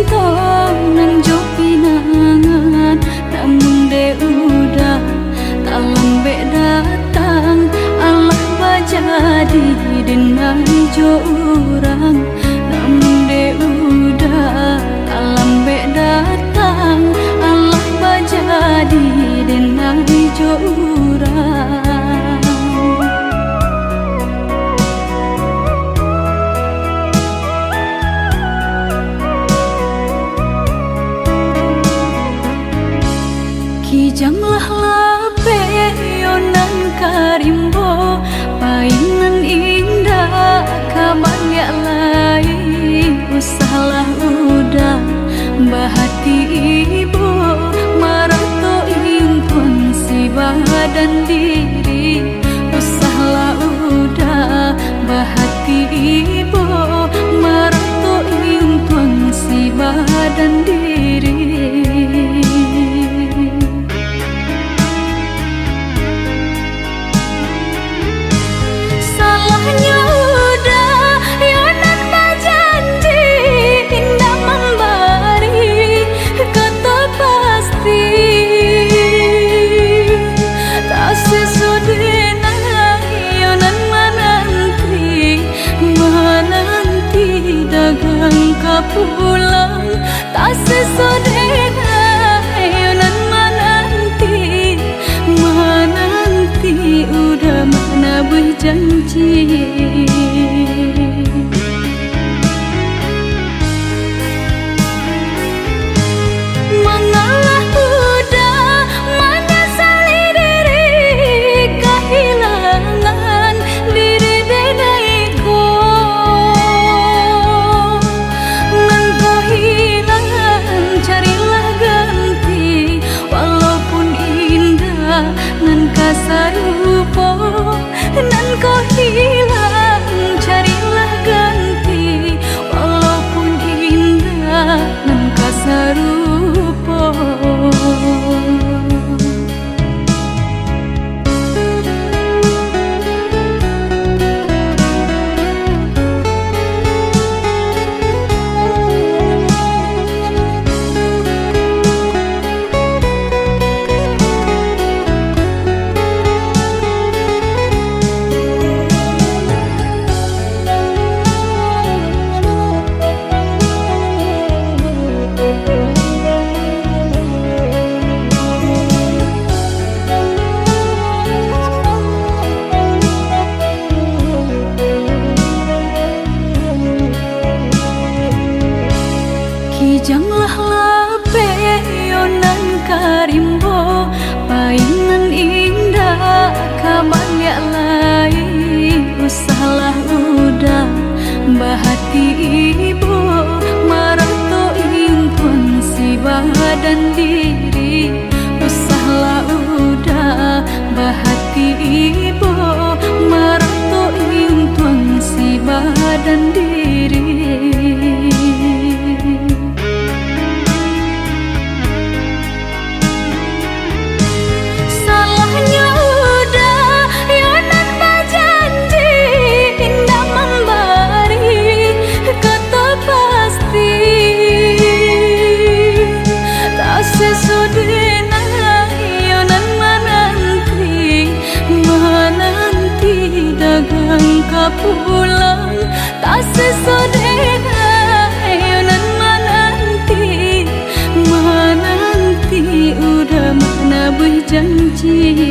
cinta nan jo pinangan, namun de udah tak lambe datang. Allah bajadi denai jo urang, namun de udah tak lambe datang. Allah bajadi denai jo urang. Kijanglah lape yonan karimbo, painan indah kaban ya lain. Usahlah udah bahati ibu, marato impun si badan diri. Usahlah udah bahati ibu, marato impun si badan diri. Pulang tak sesodena yonan menanti udah mana berjanji. Mengalah udah menyesali diri, kehilangan diri denaiku. Nan kasarupo nan kau hilang, carilah ganti. Walaupun indah nan kasarupo. Kijanglah lape yonan karimbo, painan indah kaban ya lain. Usahlah udah bahati ibu, marato impun si badan diri. Usahlah udah bahati ibu, marato impun si badan diri. Pulang tak sesodena yonan menanti udah mana berjanji.